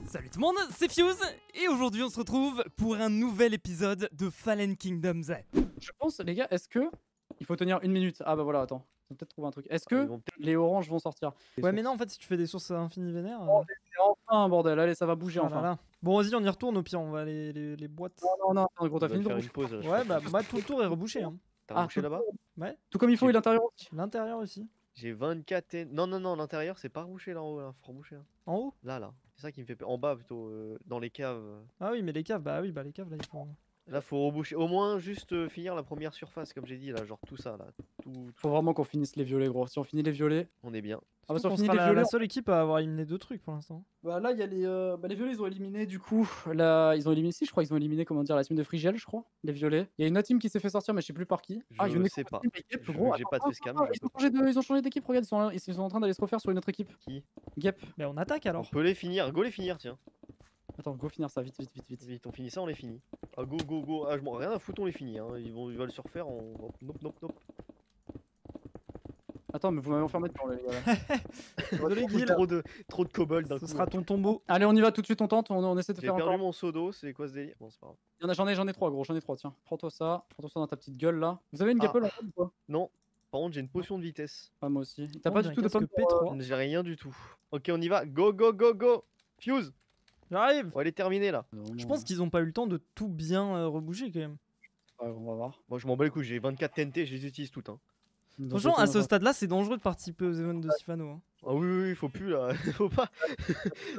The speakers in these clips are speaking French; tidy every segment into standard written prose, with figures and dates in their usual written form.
Salut tout le monde, c'est Fuse et aujourd'hui on se retrouve pour un nouvel épisode de Fallen Kingdoms. Je pense, les gars, est-ce que il faut tenir une minute? Ah bah voilà, attends, on va peut-être trouver un truc. Est-ce que les oranges vont sortir? Ouais mais non, en fait si tu fais des sources à infini vénère... Enfin, bordel, allez, ça va bouger enfin. Là. Bon vas-y, on y retourne au pire, on va les boîtes. Non, attends, gros, t'as fini de faire reboucher. une pause. Là, je Ouais crois. bah tout le tour est rebouché hein. T'as Ah, rebouché là-bas? Ouais, tout comme il faut, et l'intérieur aussi. l'intérieur aussi. J'ai 24 et... Non, l'intérieur c'est pas rebouché là en haut, là. Faut reboucher. Hein. En haut? Là. C'est ça qui me fait peur. En bas plutôt, dans les caves. Ah oui mais les caves, bah oui bah les caves là il faut... Là faut reboucher. Au moins juste finir la première surface comme j'ai dit là, genre tout ça là. Tout... Faut vraiment qu'on finisse les violets, gros. Si on finit les violets. On est bien. Ah bah si on on finit sera les la violets. seule équipe à avoir éliminé 2 trucs pour l'instant. Bah là, il y a les violets, ils ont éliminé du coup. Là, ils ont éliminé, si, je crois qu'ils ont éliminé, comment dire, la team de Frigel, je crois. Les violets. Il y a une autre team qui s'est fait sortir, mais je sais plus par qui. Je il y en a sais pas. Gep, Je- gros. j'ai pas de facecam, Attends, je ils ont changé d'équipe, regarde, ils sont en train d'aller se refaire sur une autre équipe. Qui? Gep. Mais on attaque On alors. peut les finir. Go les finir tiens. Attends, go finir ça, vite. Vite, on finit ça, on les finit. Ah go. Ah je m'en rien à foutre, on les finit. Hein. Ils vont le surfaire. Nope. Attends, mais vous m'avez enfermé dedans, les gars. Désolé Guil, Trop de kobolds d'un ce coup. sera ton tombeau. Allez, on y va tout de suite, on tente, on essaie de J'ai faire perdu encore. mon seau d'eau, c'est quoi ce délire? Bon c'est pas grave. J'en ai 3, gros, j'en ai 3, tiens. Prends-toi ça dans ta petite gueule là. Vous avez une Ah. gapple en fait ou pas? Non. Par contre j'ai une potion de vitesse. Ah, moi aussi. T'as Oh, pas j'ai du un tout de casque pomme pour, P3. J'ai rien du tout. Ok, on y va. Go. Fuse. J'arrive. On va les terminer là. Je pense qu'ils ont pas eu le temps de tout bien rebouger quand même. on va voir. Moi je m'en bats les couilles, j'ai 24 TNT, je les utilise toutes. Hein. Franchement, à ce stade-là, c'est dangereux de participer aux events de Sifano. Hein. Ah oui, faut plus là. Faut pas.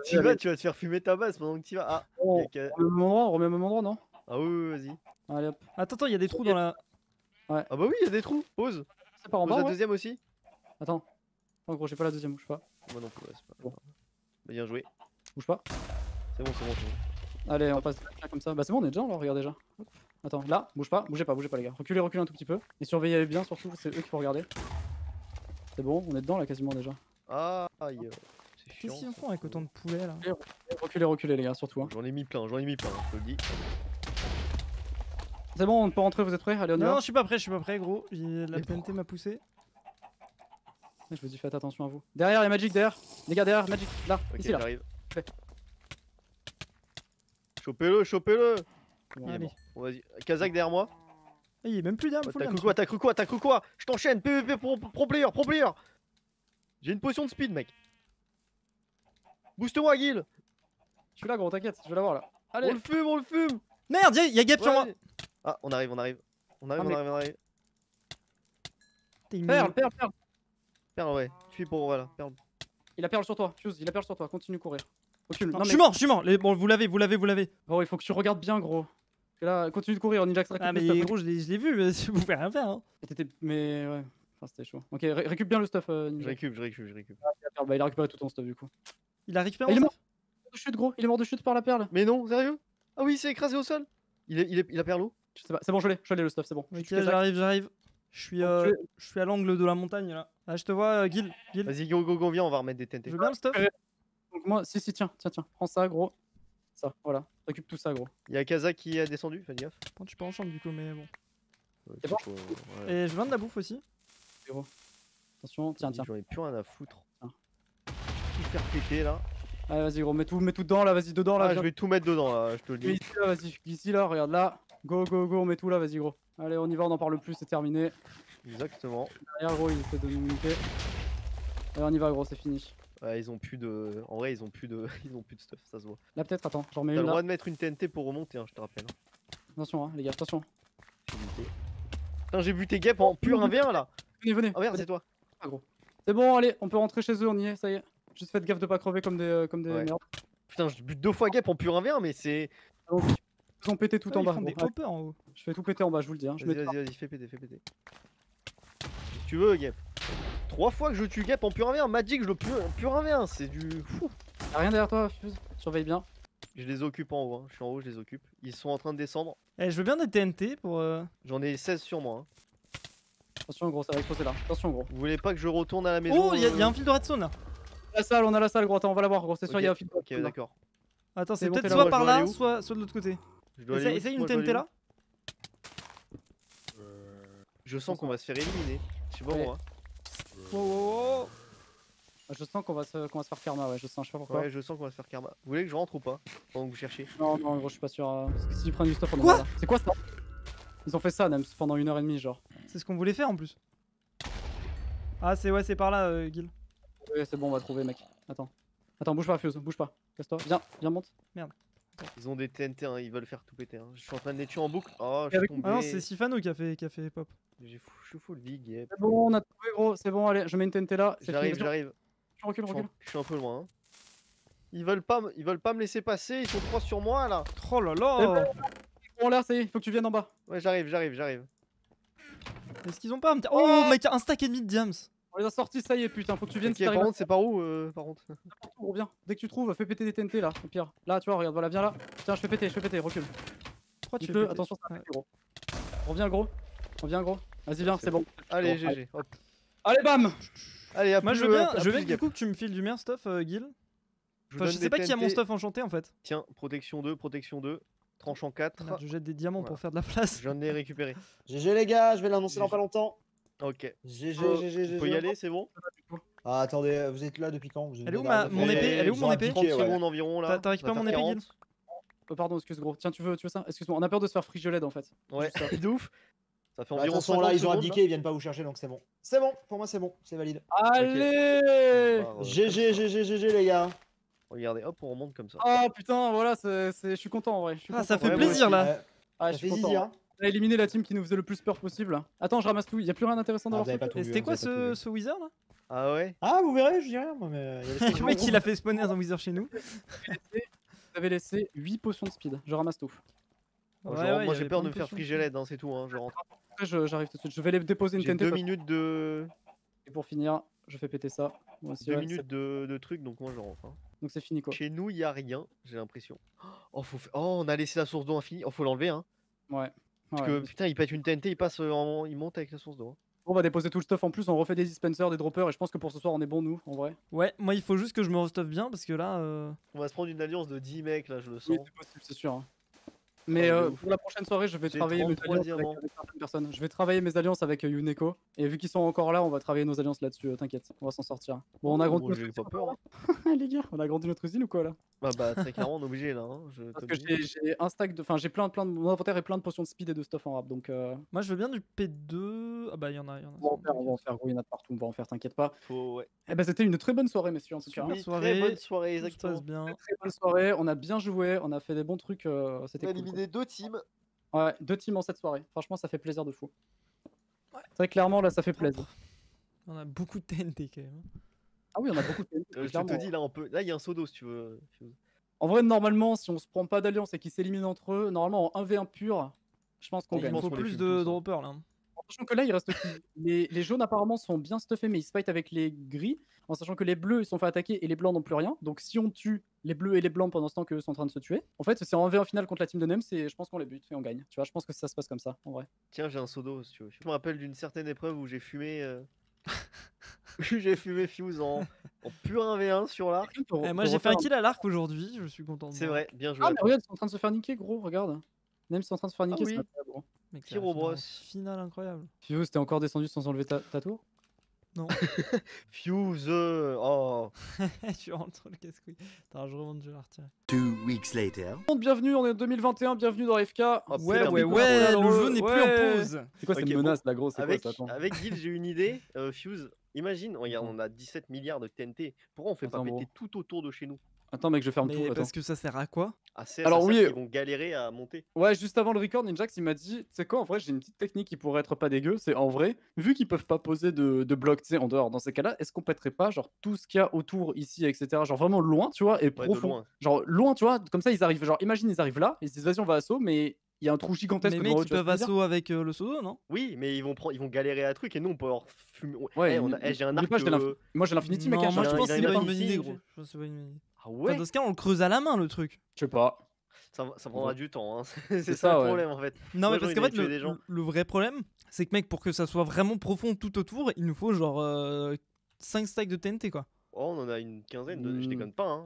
Tu Allez. vas, tu vas te faire fumer ta base pendant que tu vas. Ah, On y a remet au même endroit, on remet au même endroit, non? ah oui, vas-y. Allez hop. Attends, il y a des trous dans la... Ah bah oui, il y a des trous. Pause. C'est par en Pose bas, la ouais. deuxième aussi. Attends. Oh gros, j'ai pas la deuxième, bouge pas. Moi non plus, ouais, c'est pas Bon. grave. Bien joué. Bouge pas. C'est bon. Allez, on passe comme ça. Bah c'est bon, on est déjà là, regarde déjà. Hop. Attends, là, bougez pas les gars. Reculez un tout petit peu. Et surveillez bien, surtout, c'est eux qu'il faut regarder. C'est bon, on est dedans là quasiment déjà. Ah, aïe. C'est chiant. Qu'est-ce qu'ils font avec autant de poulets là? Reculez les gars, surtout. Hein. J'en ai mis plein, je te le dis. C'est bon, on peut rentrer, vous êtes prêts? Allez, on y va. Non, je suis pas prêt gros. La TNT m'a poussé. Je vous dis, faites attention à vous. Derrière, il y a Magic, derrière. Les gars, derrière, Magic, là, Ok, ici là. j'arrive. Fait. Chopez-le. Bon, Il est allez. mort. Bon, vas-y. Kazakh derrière moi. Il y a même plus d'armes. T'as cru quoi? Je t'enchaîne. PVP pro player. J'ai une potion de speed, mec. Booste-moi, Guil. Je suis là, gros, t'inquiète, je vais l'avoir là. Allez, On le fume. Merde, il y a Gap sur moi. Ouais. Ah, on arrive. mais- T'es perle. Perle, ouais. Je suis pour, voilà. Perle. Il a perle sur toi, Fuse, il a perle sur toi, continue de courir. Recule. Je suis mort. Bon, vous l'avez. Gros, il faut que tu regardes bien, gros. Et là, continue de courir, Ninja Extract. Ah mais gros, je l'ai vu, mais vous pouvez rien faire. Hein. Mais ouais, enfin, c'était chaud. Ok, récupère bien le stuff, Je Ninja. récup. Bah, il a récupéré tout ton stuff du coup. Il a récupéré Ah, il est mon mort de chute, gros, il est mort de chute par la perle. Mais non, sérieux? Ah oui, il s'est écrasé au sol. Il a perle l'eau. Je sais pas, c'est bon, je l'ai le stuff, c'est bon. Ok, Je suis j'arrive. Je suis à l'angle de la montagne là. Ah, je te vois, Guil. Vas-y, go, viens, on va remettre des TNT. Je veux bien le stuff. Donc moi, si, tiens, prends ça, gros. Ça, voilà, récup tout ça, gros. Il y a Kazakh qui a descendu, fais gaffe. Bon, tu peux enchanter du coup, mais bon. C'est bon Ouais. Et je viens de la bouffe aussi. Attention, tiens. J'en ai plus rien à foutre. Tiens. Tout faire péter là. Allez, vas-y, gros, mets tout dedans là, vas-y, dedans là. Ah, je viens. vais tout mettre dedans là, je te le dis. Ici là, vas-y, ici là, regarde là. Go, on met tout là, vas-y, gros. Allez, on y va, on en parle plus, c'est terminé. Exactement. Derrière, gros, il essaie de nous niquer. Allez, on y va, gros, c'est fini. Ouais, ils ont plus de. En vrai, ils ont plus de stuff, ça se voit. Là, peut-être, attends, j'en remets T'as une le là. droit de mettre une TNT pour remonter, hein, je te rappelle. Attention, hein, les gars, attention. J'ai buté. Putain, j'ai buté Gap en pur 1v1 là. Venez. Ah merde, c'est toi. Ah, gros. C'est bon, allez, on peut rentrer chez eux, on y est, ça y est. Juste faites gaffe de pas crever comme des Ouais. merdes. Putain, je bute 2 fois Gap en pur 1v1, mais c'est. Ils ont pété tout Ah, en ils bas. font des gros. hoppers en haut. Je fais tout péter en bas, je vous le dis. Hein. Je mets Vas-y, fais péter. Si tu veux, Gap. 3 fois que je tue Gap en pur 1v1, Magic, je le pur 1v1, c'est du fou. Y'a rien derrière toi, Fuse. Surveille bien. Je les occupe en haut, hein. Je suis en haut, je les occupe. Ils sont en train de descendre. Eh, je veux bien des TNT pour. J'en ai 16 sur moi. Hein. Attention, gros, ça va exploser là. Attention, gros. Vous voulez pas que je retourne à la maison Oh, il y a un fil de redstone là. On a la salle, gros. Attends, on va la voir, gros. C'est sûr, Ok, il y a un fil. Ok, d'accord. Attends, C'est c'est bon, peut-être fais-la, soit moi, par je dois là, aller où soit de l'autre côté. Je dois aller où Essaye une Moi, je dois TNT aller là. où Je sens qu'on va se faire éliminer. Je sais pas Ouais. moi. Wow. Je sens qu'on va se faire karma, ouais, je sens, je sais pas pourquoi. Ouais, je sens qu'on va se faire karma. Vous voulez que je rentre ou pas? Pendant que vous cherchez. Non, non, gros, je suis pas sûr. Parce que s'ils prennent du stuff, on Quoi est là. C'est quoi ça? Ils ont fait ça, Nems, pendant 1h30, genre. C'est ce qu'on voulait faire en plus. Ah, c'est par là, Gil. Ouais, c'est bon, on va trouver, mec. Attends. Attends, bouge pas, Fuse, bouge pas. Casse-toi. Viens, monte. Ils ont des TNT, hein, ils veulent faire tout péter. Hein. Je suis en train de les tuer en boucle. Oh, je suis Avec- tombé. Ah non, c'est Sifano qui a fait pop. Je suis full vie, Gep. C'est bon, on a trouvé, gros. C'est bon, allez, je mets une TNT là. C'est J'arrive, fini. j'arrive. Recule. Je suis un peu loin. Hein. Ils veulent pas me laisser passer. Ils sont 3 sur moi là. Oh là là. Bon, là, ça y est, faut que tu viennes en bas. Ouais, j'arrive. Est-ce qu'ils ont pas un petit... Oh, mec, un stack et demi de diams. On les a sortis, ça y est, putain. Faut que tu viennes Ok, si par t'arrives contre, c'est par où par contre? à reviens. Dès que tu trouves, fais péter des TNT là, au pire. Là, tu vois, regarde, voilà, viens là. Tiens, je fais péter, recule. Pourquoi tu Dis-le, fais attention, ça va Ouais. péter, gros. Reviens, gros. Vas-y, viens, c'est bon. Allez, Bon, GG. Hop. Allez, bam. Allez, à Moi, plus, je veux bien, à je veux bien plus, du Gep. coup que tu me files du meilleur stuff, Gil. vous Enfin, je donne sais des pas qui a mon TNT. stuff enchanté en fait. Tiens, protection 2, tranchant 4. Merde, je jette des diamants Voilà. pour faire de la place. J'en ai récupéré. GG les gars, je vais l'annoncer dans pas longtemps. Ok. GG, Euh, GG, On peut y aller, c'est bon? Ah, attendez, vous êtes là depuis quand? Elle est où mon épée? Elle est où mon épée 30 secondes environ là. T'as récupéré Ça va mon faire épée, Gil 40. Pardon, excuse, gros. Tiens, tu veux ça? Excuse-moi, on a peur de se faire frigoled en fait. Ouais, Juste ça. de ouf. Ça fait De toute environ façon 50 là, ils ont secondes, indiqué, ils viennent pas vous chercher donc c'est bon. C'est bon, pour moi c'est bon, c'est valide. Allez. Bah, GG, GG, GG les gars. Regardez, hop, on remonte comme ça. Ah putain, voilà, je suis content en vrai. Je suis Ah, content. ça fait Ouais, moi plaisir aussi. là. Ouais, Ah, je ça suis fait content. zizi hein. On a éliminé la team qui nous faisait le plus peur possible. Attends, je ramasse tout. Y a plus rien d'intéressant dans Ah, leur vous avez truc. pas tout Et vu, c'était hein, quoi vous avez pas tout vu. ce wizard là Ah ouais? Ah, vous verrez, je dis rien moi, mais. il y a des Le mec il a fait spawner un wizard chez nous. Vous avez laissé 8 potions de speed. Je ramasse tout. Moi, Ouais, je rentre, ouais, moi y j'ai avait peur plein de me faire potions. frigeled, hein, c'est tout. Hein, je rentre. Après, j'arrive tout de suite. Je vais les déposer une J'ai TNT. 2 minutes de. Et pour finir, je fais péter ça. Moi aussi, 2 ouais, minutes de trucs, donc moi je rentre. Hein. Donc c'est fini quoi. Chez nous, il y a rien, j'ai l'impression. Oh, oh, on a laissé la source d'eau infinie. Oh, faut l'enlever, hein. Ouais. Parce Ouais. que putain, il pète une TNT, il monte avec la source d'eau. Hein. On va déposer tout le stuff en plus. On refait des dispensers, des droppers. Et je pense que pour ce soir, on est bon, nous, en vrai. Ouais, moi il faut juste que je me restuff bien parce que là. On va se prendre une alliance de 10 mecs, là, je le Oui, sens. c'est possible, c'est sûr. Hein. Mais Oh, de ouf. pour la prochaine soirée, je vais J'ai travailler mes 33 alliances diamants. avec certaines personnes. Je vais travailler mes alliances avec Yuneko. Et vu qu'ils sont encore là, on va travailler nos alliances là-dessus. T'inquiète, on va s'en sortir. Bon, on a grandi Bon, notre j'ai usine pas peur. Hein. Ah, les gars, on a grandi notre usine ou quoi là? Bah, très clairement, on est obligé là. Hein, je Parce te que le dis. j'ai un stack de. Enfin, j'ai plein de. Mon inventaire est plein de potions de speed et de stuff en rap. Donc, Moi je veux bien du P2. Ah bah il y en a. on va en faire, gros, il y en a de partout. On va en faire, t'inquiète pas. Faut, ouais. Eh ben, c'était une très bonne soirée, messieurs, en tout cas. Super Oui, soirée, très bonne soirée, Tout se exactement. passe bien. Très bonne soirée. On a bien joué. On a fait des bons trucs. On C'était a cool. éliminé 2 teams. Quoi. Ouais, 2 teams en cette soirée. Franchement, ça fait plaisir de fou. Très clairement, là, ça fait plaisir. On a beaucoup de TNT quand même. Ah oui, on a beaucoup de Je te dis, là, on peut. Là, il y a un Sodo si tu veux. En vrai, normalement, si on se prend pas d'alliance et qu'ils s'éliminent entre eux, normalement en 1v1 pur, je pense qu'on Oui, Il gagne. pense faut qu'on les plus fume de tous, hein. droppers là. En sachant que là, il reste que les jaunes apparemment sont bien stuffés, mais ils se fight avec les gris. En sachant que les bleus ils sont fait attaquer et les blancs n'ont plus rien. Donc si on tue les bleus et les blancs pendant ce temps qu'eux sont en train de se tuer, en fait, c'est en 1v1 final contre la team de Nems et je pense qu'on les bute et on gagne. Tu vois, je pense que ça se passe comme ça, en vrai. Tiens, j'ai un Sodo si tu veux. Je me rappelle d'une certaine épreuve où j'ai fumé. J'ai fumé Fuse en pur 1v1 sur l'arc. Eh, moi j'ai fait un kill à l'arc aujourd'hui, je suis content. de C'est moi. vrai, bien joué. Ah, à mais toi. regarde, ils sont en train de se faire niquer, gros, regarde. Nems sont en train de se faire niquer, oui. c'est incroyable, gros. Mec, Tir la au finale- brosse. Finale incroyable. Fuse, t'es encore descendu sans enlever ta tour? Non. Fuse. Oh. Je suis rentré le casse-couille. Attends, je remonte, je vais la retirer. 2 weeks later. Bienvenue, on est en 2021, bienvenue dans FK. Hop, Ouais, c'est ouais, l'arbitre. ouais, le Malheureux, jeu n'est plus ouais. en pause. C'est quoi Ok, cette bon. menace là, gros? C'est quoi Avec, ça? Attends. avec Gil, j'ai une idée. Fuse, imagine, regarde, on a 17 milliards de TNT. Pourquoi on fait pas Attends, péter gros. tout autour de chez nous? Attends, mec, je ferme tout. Mais Attends. parce que ça sert à quoi? Ah, c'est Alors, oui. ils vont galérer à monter. Ouais, juste avant le record, Ninjax il m'a dit, tu sais quoi, en vrai, j'ai une petite technique qui pourrait être pas dégueu. C'est en vrai, vu qu'ils peuvent pas poser de blocs, tu sais, en dehors, dans ces cas-là, est-ce qu'on pèterait pas, genre, tout ce qu'il y a autour, ici, etc., genre vraiment loin, tu vois, et Ouais, de profond. loin. Genre, loin, tu vois, comme ça, ils arrivent, genre, imagine, ils arrivent là, ils se disent, vas-y, on va assaut, mais il y a un trou gigantesque Mais devant mec, eux, ils tu vois peuvent ce que je veux dire assaut avec le Sodo, non? Oui, mais ils vont galérer à truc et nous on peut leur fumer. Ouais, Eh, j'ai un oublie arc. pas, moi, j'ai l'infinity, mec, Non, hein, moi j'ai je un- pense il a que une c'est pas une bonne affinity, idée, j'ai- gros. Je pense que c'est pas une bonne idée. Ah Enfin, ouais, dans ce cas, on le creuse à la main le truc. Je sais pas. ça prendra du temps. Hein. C'est C'est ça ça, le ouais. problème en fait. Non, Moi, mais parce j'ai qu'en envie fait, d'aller tuer des gens. le vrai problème, c'est que mec, pour que ça soit vraiment profond tout autour, il nous faut genre 5 stacks de TNT quoi. Oh, on en a une quinzaine, je Hmm. déconne pas. Hein.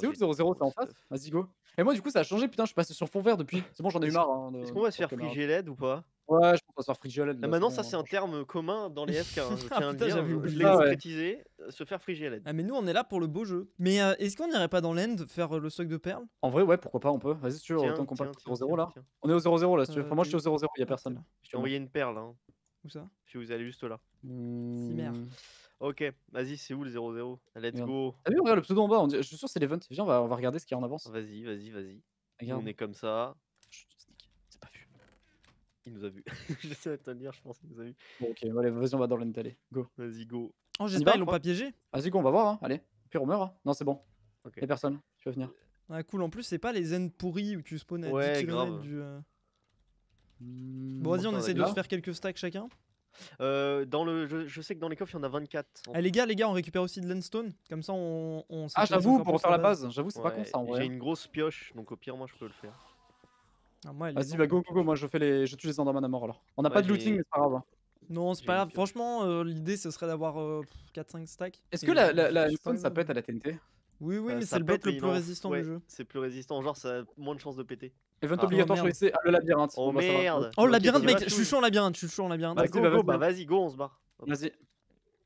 c'est où le 0-0? C'est en face? Vas-y, go. Et moi, du coup, ça a changé. Putain, je suis passé sur fond vert depuis. C'est bon, j'en ai eu Est-ce- marre. Hein, Est-ce qu'on va se faire camarade. friger LED ou pas? Ouais, je pense qu'on va se faire frigiolette. Là, maintenant, ça, c'est un terme commun dans les FK, hein, je tiens à le putain, dire. j'avais Je oublié. l'ai Ah ouais. concrétisé, se faire frigiolette. Ah, mais nous, on est là pour le beau jeu. Mais est-ce qu'on irait pas dans l'end faire le stock de perles? En vrai, ouais, pourquoi pas, on peut. Vas-y, si tu veux, Tiens, autant qu'on tiens, passe tiens, 0-0 tiens, là. tiens. On est au 0-0 là, si tu veux. Enfin, moi, je suis au t'es où? 0-0, y a Ah, t'es personne. là. Je t'ai envoyé une perle, hein, Où ça? si vous allez juste là. Cimer. Ok, vas-y, c'est où le 0-0? Let's Regarde. go. T'as vu, regarde le pseudo en bas, je suis sûr que c'est l'event. Viens, on va regarder ce qu'il y a en avance. Vas-y, vas-y, vas-y. Nous, Regarde. on est comme ça. Chut, sneak, c'est pas vu. Il nous a vu. Je sais te le dire, je pense qu'il nous a vu. Bon, ok, allez, vas-y, on va dans l'end, allez, go. Vas-y, go. Oh, j'espère va, ils l'ont quoi pas piégé. Vas-y, go, on va voir, hein. Allez. Pire, on meurt, hein. Non, c'est bon. Ok. Y'a personne, tu veux venir. Ah, cool. En plus, c'est pas les ends pourris où tu spawns à Ouais, 10 km grave. du. Bon, vas-y, on Enfin, essaie de là. se faire quelques stacks chacun. Je sais que dans les coffres, il y en a 24. Eh, les gars, on récupère aussi de l'endstone. Comme ça, on Ah, sécurise j'avoue, encore pour plus refaire la base, j'avoue, c'est pas con Ouais, ça en J'ai vrai. une grosse pioche, donc au pire, moi, je peux le faire. Ah, moi, elle est Vas-y, dans. bah go, go, go, moi je tue les enderman à mort alors. On a Ouais, pas de looting, j'ai- mais c'est pas grave. Non, c'est J'ai pas une grave. pioche. Franchement, l'idée, ce serait d'avoir 4-5 stacks. Est-ce Et que la je suis pas endstone ça grave. pète à la TNT? Oui, oui, mais Ça c'est le bloc pète, le mais plus non, résistant ouais, du jeu. c'est plus résistant, genre ça a moins de chances de péter. Event Ah. obligatoire Oh, sur merde. ici. Ah, le labyrinthe. Oh Bon, bah, ça va. merde. Oh, le Ok, labyrinthe, bah, mec, vas-y, je suis chaud en labyrinthe, je suis chaud en labyrinthe. Bah Vas-y, go, bah, go, vas-y, bah vas-y. vas-y, go, on se barre. Hop. Vas-y.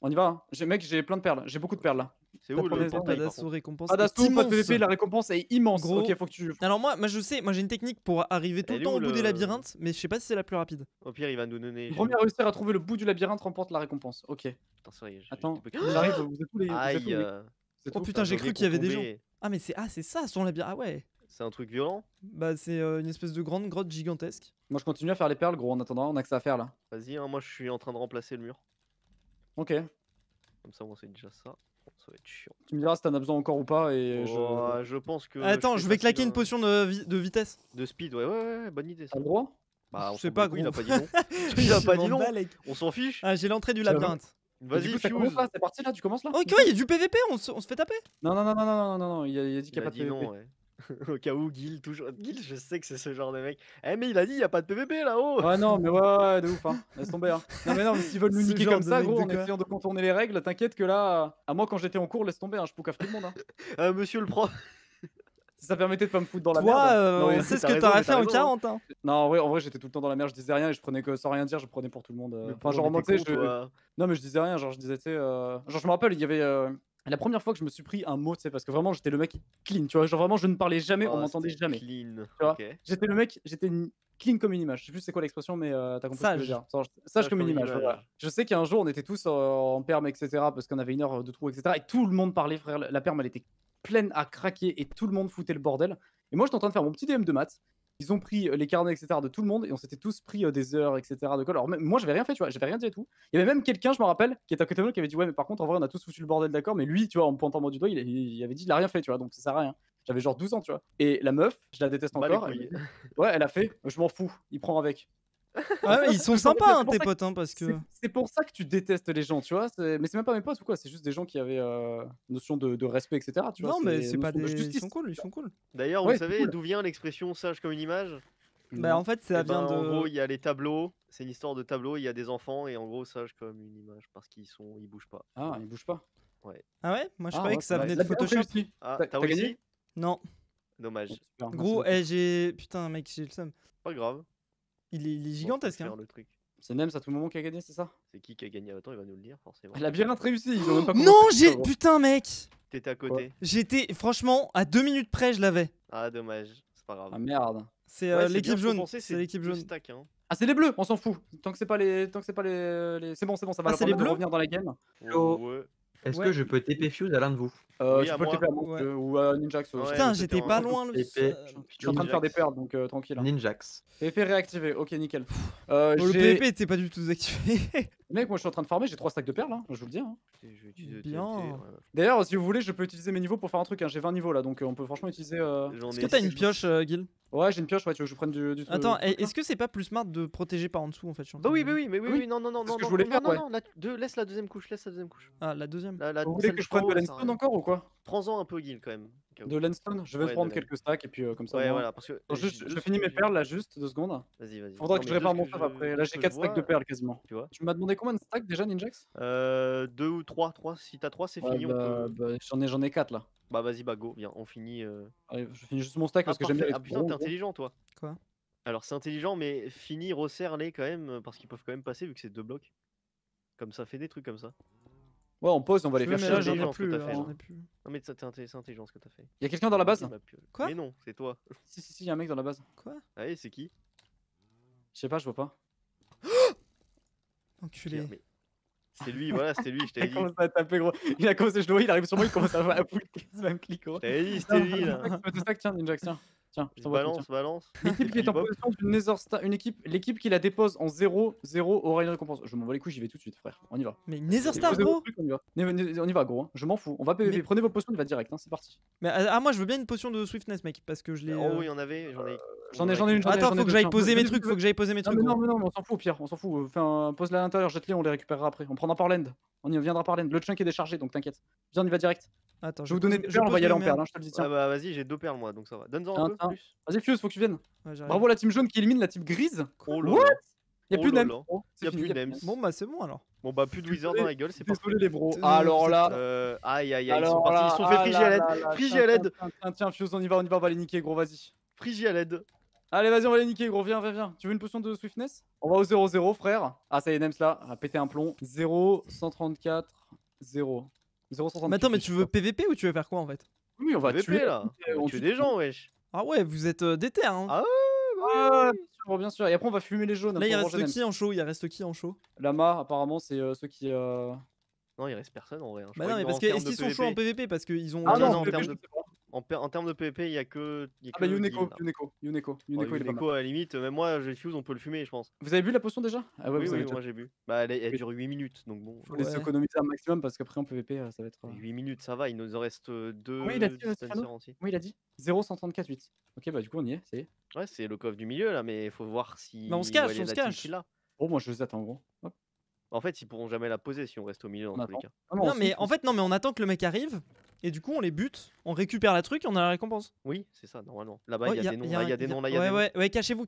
On y va. Hein. Mec, j'ai plein de perles. J'ai beaucoup de perles là. C'est T'as où premier le zone, portail Pas par d'assaut contre récompense. Pas d'assaut, est pas de immense. PVP, la récompense est immense. Gros. Ok, faut que tu. Alors moi je sais, moi j'ai une technique pour arriver tout Elle le est temps où au bout des le- labyrinthes, mais je sais pas si c'est la plus rapide. Au pire, il va nous donner. Le premier à réussir à trouver le bout du labyrinthe remporte la récompense. Ok. Putain, c'est vrai, Attends, j'étais- j'arrive, vous êtes tous les. Vous êtes où, Aïe. les mecs C'est Oh tout. putain, j'ai cru qu'il y avait des gens. tombé. Ah mais c'est ça son labyrinthe. Ah ouais. C'est un truc violent. Bah c'est une espèce de grande grotte gigantesque. Moi je continue à faire les perles, gros, en attendant, on a que ça à faire là. Vas-y, hein, moi je suis en train de remplacer le mur. Ok. Comme ça, on sait déjà ça. Bon, ça va être chiant. Tu me diras si t'en as besoin encore ou pas et Oh, je pense que. Attends, je fais vais facile, claquer une hein. potion de vitesse. De speed, ouais, bonne idée ça. T'as le droit? Bah, on Je sais s'en pas, bat les couilles, gros. il a pas dit non. Il a Je pas dit m'en non. bats les- On s'en fiche. Ah, j'ai l'entrée du Ça va. labyrinthe. Et Vas-y, du coup, ça commence Fuse. là, c'est parti là, tu commences là? Ok, ouais, il y a du PVP, on se fait taper. Non, non, non, non, non, non, non, non, il a dit qu'il Il n'y a a pas de dit PVP. non, ouais. Au cas où, Gil, toujours. Gil, je sais que c'est ce genre de mec. Eh, mais il a dit, il y a pas de PVP là-haut. Ouais, non, mais ouais, de ouf, hein. Laisse tomber, hein. Non, mais non, mais s'ils veulent nous Ce niquer genre comme de ça, mec gros, de en quoi essayant de contourner les règles, t'inquiète que là, à moi, quand j'étais en cours, laisse tomber, hein, je poucave tout le monde, hein. Monsieur le prof. Si ça permettait de pas me foutre dans la Toi, merde. Non, on mais- sait ce t'as que raison, t'aurais mais fait t'as en raison, 40 hein. non, en vrai, j'étais tout le temps dans la merde, je disais rien et je prenais que sans rien dire, je prenais pour tout le monde. Mais Enfin, genre, pourquoi moi, tu sais, t'es con, toi non, mais je disais rien, genre, je disais, tu sais, genre, je me rappelle, il y avait. La première fois que je me suis pris un mot, tu sais, parce que vraiment, j'étais le mec clean, tu vois, genre, vraiment, je ne parlais jamais, on Ah, m'entendait c'était jamais. Clean. vois. Ok. J'étais le mec, j'étais clean comme une image. Je sais plus c'est quoi l'expression, mais t'as compris ce que je veux Sage. dire. Genre, sage comme une image. Voilà. Je sais qu'un jour, on était tous en perm, etc. Parce qu'on avait une heure de trou, etc. Et tout le monde parlait, frère. La perm, elle était pleine à craquer et tout le monde foutait le bordel. Et moi, j'étais en train de faire mon petit DM de maths. Ils ont pris les carnets, etc. de tout le monde et on s'était tous pris des heures, etc. de colle. Alors, même, moi, j'avais rien fait, tu vois. J'avais rien dit et tout. Il y avait même quelqu'un, je me rappelle, qui était à côté de moi qui avait dit ouais, mais par contre, en vrai, on a tous foutu le bordel, d'accord. Mais lui, tu vois, en me pointant moi du doigt, il avait dit il a rien fait, tu vois. Donc ça sert à rien. J'avais genre 12 ans, tu vois. Et la meuf, je la déteste Bah, les encore. couilles. Ouais, elle a fait je m'en fous, il prend avec. Ah ouais, ils sont C'est pour sympas, hein, ça tes que- potes, hein, parce que. C'est pour ça que tu détestes les gens, tu vois. Mais c'est même pas mes potes ou quoi, c'est juste des gens qui avaient notion de respect, etc. Tu vois, Non, mais c'est pas notion de des. Ils justice. sont cool, ils sont cool. D'ailleurs, Ouais, vous c'est savez cool. d'où vient l'expression sage comme une image? Bah, en fait, ça Eh ben, vient En gros, de. il y a les tableaux. C'est une histoire de tableau. Il y a des enfants et en gros, sage comme une image parce ils bougent pas. Ah, il bouge pas. Ah ouais? Moi, je Ah, croyais ouais, que ça ouais. venait de La bien Photoshop. réussi. Ah, T'as t'as gagné réussi? Non. Dommage. Super, Gros, merci. j'ai. Putain, mec, j'ai le seum. Pas grave. Il est Bon, gigantesque, faut hein. faire le truc. C'est Nems à tout moment qui a gagné, c'est ça? C'est qui a gagné? Attends, il va nous le dire forcément. La labyrinthe réussi, ils ont même pas Non, commencé, j'ai. gros. Putain, mec! T'étais à côté. J'étais. Franchement, à 2 minutes près, je l'avais. Ah, dommage. C'est pas grave. Ah merde. C'est Ouais, c'est l'équipe bien jaune. compensé, C'est l'équipe deux jaune. stacks, hein. Ah, c'est les bleus, on s'en fout. Tant que c'est pas les. C'est bon, ça va Ah, leur c'est les permettre de bleus revenir dans la game. Hello. Ouais. Est-ce Ouais. que je peux TP Fuse à l'un de vous? Oui, Tu à peux le moi. TP à moi, Ouais. ou à Ninjax. Ouais, Putain, c'était j'étais un- pas loin. Le... TP. Je suis en train de faire des Ninjax. perles, donc tranquille. hein. Ninjax. PVP réactivé, ok, nickel. Bon, le J'ai- PVP était pas du tout désactivé. Mec, moi je suis en train de farmer, j'ai 3 stacks de perles, hein, je vous le dis. hein. Je vais utiliser le Bien. TNT, ouais. D'ailleurs, si vous voulez, je peux utiliser mes niveaux pour faire un truc. hein, J'ai 20 niveaux là, donc on peut franchement utiliser. J'en Est-ce ai que t'as une six. pioche, Gil? Ouais, j'ai une pioche, ouais, tu veux que je prenne du truc. Attends, du truc, là est-ce que c'est pas plus smart de protéger par en dessous en fait? je suis en Bah train oui, de- mais oui, mais oui, Oui, oui, non, non, non, c'est ce non, que je non, voulais non, faire, non, ouais. non, laisse la deuxième couche, laisse la deuxième couche. Ah, la deuxième. Vous voulez celle que je d'en prenne haut, de ça sert à l'endstone rien. encore ou quoi? Prends-en un peu, Guil, quand même. au cas où. De l'endstone, je vais Ouais, prendre de l'end. quelques stacks et puis comme ça. Ouais, moi- voilà, parce que. Attends, juste, de je ce finis que mes j'ai- perles là, juste 2 secondes. Vas-y, vas-y. Faudra Non, que mais je de répare ce mon que stuff je- après. de Là, ce j'ai que 4 je stacks de vois, perles quasiment. Tu vois Tu m'as demandé combien de stacks déjà, Ninjax? 2 ou 3, si t'as 3, c'est Ouais, fini, on bah, peut. j'en ai 4 là. Bah vas-y, bah go, viens, on finit. Allez, je finis juste mon stack parce que j'aime bien les Ah trucs putain, ronds, t'es gros. intelligent, toi. Quoi? Alors c'est intelligent, mais fini, resserre-les quand même, parce qu'ils peuvent quand même passer vu que c'est 2 blocs. Comme ça fait des trucs comme ça. Ouais, on pause, on va les Ouais, faire mais là, chier. j'en ai intelligent ce que plus. t'as là, fait, j'en là. ai plus. Non mais c'est intelligent ce que t'as fait. Y'a quelqu'un dans la base? Quoi? Mais non, c'est toi. Si, y'a un mec dans la base. Quoi? Allez, c'est qui? Je sais pas, je vois pas. Enculé. Mais c'est lui, voilà, c'était lui, je Il t'avais a dit. commencé à taper, gros. Il a commencé, je le vois, il arrive sur moi, il commence à faire la poule. C'est même clic, gros. Je t'avais dit, c'était lui là. C'est ça que tiens, Ninjax, tiens. Tiens, je t'envoie tout, tiens. Balance. L'équipe qui est en Bop. position d'une Nether Star, l'équipe qui la dépose en 0-0 aura une récompense. Je m'en bats les couilles, j'y vais tout de suite, frère. On y va. Mais Nether Star, Déposez vos gros. trucs, on y va. On y va, gros. Hein. Je m'en fous. On va PVP. Mais- Prenez vos potions, on y va direct. Hein. C'est parti. Mais moi, je veux bien une potion de swiftness, mec, parce que je l'ai. Oh oui, il y en avait, j'en ai. J'en ai une. Attends, j'en ai faut que deux, j'aille tiens. poser mes Venez, trucs, venez, faut que j'aille poser mes Non, trucs. mais gros. non, mais on s'en fout au pire. On s'en fout. Pose-la à l'intérieur, jette-les, on les récupérera après. On prendra par land. On y viendra par land. Le chunk est déchargé, donc t'inquiète. Viens, on y va direct. Attends, Je vais vous donner pose- des perles, on va pose y aller mes en perles. merdes. Hein, je te le dis, tiens. Ah bah vas-y, j'ai 2 perles moi, donc ça va. Donne-en Tiens, un peu tiens. plus. Vas-y, Fuse, faut que tu viennes. Ouais, j'arrive. Bravo la team jaune qui élimine la team grise. Oh là What là. Y'a Oh plus de là Nems. là. Oh, c'est Y a fini, plus de y'a Nems. Bon, bah, c'est bon alors. Bon bah plus de wizard dans la gueule, c'est parfait. Désolé les bros. Euh, Alors c'est là. Aïe aïe aïe, ils sont Alors partis, là, ils sont fait ah frigi là à l'aide. là là, Frigi tiens, à l'aide. Tiens, Fuse, on y va, on va les niquer, gros, vas-y. Frigi à l'aide. Allez, vas-y, on va les niquer, gros, viens. Tu veux une potion de swiftness? On va au 0-0, frère. Ah, ça y est, Nems là, a pété un plomb. 0-134, 0. 0-134. Mais attends, mais tu veux PVP ou tu veux faire quoi en fait? Oui, on va PVP, tuer là. On tue des gens, wesh. Ah ouais, vous êtes déter, hein. Ah Ah, bien sûr. Et après, on va fumer les jaunes. Là, il pour reste venger Nems. qui en show? Il reste qui en show? Lama, apparemment, c'est ceux qui. Non, il reste personne en vrai. Je Bah croyais non, mais que parce en que termes est-ce de qu'ils sont chauds en PVP PVP? Parce qu'ils ont. Ah non, non, non, en PVP, termes je de- sais pas. En termes de PVP, il y a que. Ah bah Yuneko, Guil, là. Yuneko, Oh, il est pas mal. Yuneko, à la limite, même moi, j'ai Fuse, on peut le fumer, je pense. Vous avez bu la potion déjà? Ah ouais, Oui, vous oui, avez moi j'ai bu. Bah, elle Oui. dure 8 minutes, donc bon. Faut les Ouais. économiser un maximum parce qu'après en PVP ça va être. 8 minutes, ça va, il nous en reste 2 Oui, il a dit, dispensers aussi. Oui, il a dit 0,134,8. Ok, bah du coup on y est, ça y est. Ouais, c'est le coffre du milieu là, mais il faut voir si. Bah, on se cache, ouais, il y a on se la team cache. qui l'a. Bon, moi je les attends, gros. Hop. En fait, ils pourront jamais la poser si on reste au milieu dans On tous les attend. cas. Ah Non, on mais saute, en fait, non, mais on attend que le mec arrive. Et du coup, on les bute, on récupère la truc et on a la récompense. Oui, c'est ça, normalement. Là-bas, Oh, il y a des noms, là, il y a des noms, là, il y a ouais, des noms. ouais, caché-vous.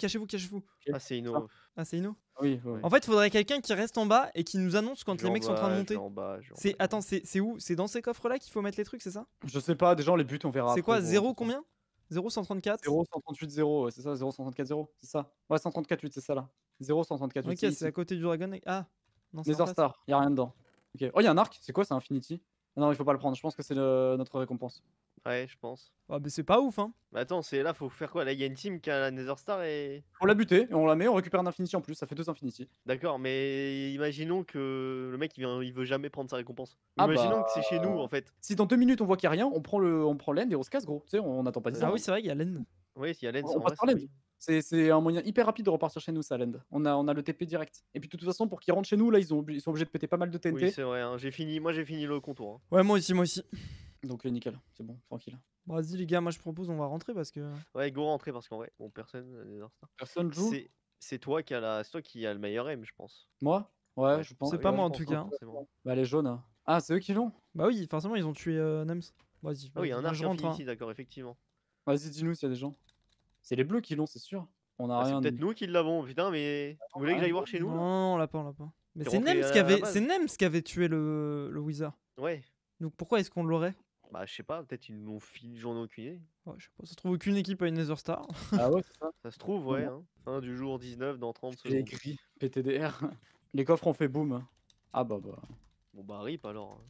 Ah, c'est Inno. Ah, c'est Ino. Oui, ouais. En fait, il faudrait quelqu'un qui reste en bas et qui nous annonce quand Je les mecs sont en train de vais monter. en bas, je vais en C'est bas. attends, c'est où? C'est dans ces coffres-là qu'il faut mettre les trucs, c'est ça? Je sais pas, déjà on les bute, on verra. C'est après, quoi? gros, 0 de toute façon. combien? 0,134? 0,138,0, c'est ça, 0,134,0 c'est ça. Ouais, 134,8, c'est ça là. 0,134,8. Ok, c'est à côté du Dragon Egg. Ah, non, c'est en Nether face. Star, y'a rien dedans. Ok. Oh, y'a un arc, c'est quoi? C'est Infinity? Non, il faut pas le prendre, je pense que c'est notre récompense. Ouais, je pense. Ah, mais c'est pas ouf, hein. Mais attends, c'est là, faut faire quoi? Là, il y a une team qui a la Nether Star et. On l'a buté, et on la met, on récupère un Infinity en plus, ça fait 2 Infinity. D'accord, mais imaginons que le mec il veut jamais prendre sa récompense. Ah Imaginons bah, que c'est chez nous en fait. Si dans 2 minutes on voit qu'il y a rien, on prend l'end et on se casse, gros. Tu sais, on n'attend pas 10 ans. Ah oui, c'est vrai, il y a Len. Oui, s'il y a Lens, On en passe vrai, par c'est Lens. oui. C'est un moyen hyper rapide de repartir chez nous, ça, Land. On a le TP direct. Et puis de toute façon, pour qu'ils rentrent chez nous, là, ils sont obligés de péter pas mal de TNT. Oui, c'est vrai, hein, moi j'ai fini le contour. Hein. Ouais, moi aussi. Donc nickel, c'est bon, tranquille. Bon, vas-y, les gars, moi je propose, on va rentrer parce que. Ouais, go rentrer parce qu'en vrai, bon, personne, Nether Star. Personne joue. C'est toi qui a le meilleur aim, je pense. Moi? Ouais, je pense. C'est pas Ouais, moi, je en pense, tout cas, hein. forcément. Bah les jaunes. Ah, c'est eux qui l'ont? Bah oui, forcément, ils ont tué Nems. Vas-y. Ah oui, il y a un moi, arc je rentre. Infinity, d'accord, effectivement. Vas-y, dis-nous s'il y a des gens. C'est les bleus qui l'ont, c'est sûr. On a Ah, c'est rien. peut-être nous qui l'avons, putain, mais. Vous voulez que j'aille voir chez nous là Non, on l'a pas, on l'a pas. Mais T'es c'est rentré Nems à qui la avait, base. c'est Nems qui avait tué le Wizard. Ouais. Donc pourquoi est-ce qu'on l'aurait? Bah, je sais pas, peut-être ils m'ont filé, j'en ai aucune idée. Ouais, je sais pas, ça se trouve aucune équipe a une Nether Star. Ah ouais, c'est ça. Ça se trouve, ouais. Hein. Fin du jour 19 dans 30 J'ai secondes. écrit PTDR. Les coffres ont fait boum. Ah bah. Bon, bah, rip alors. Hein.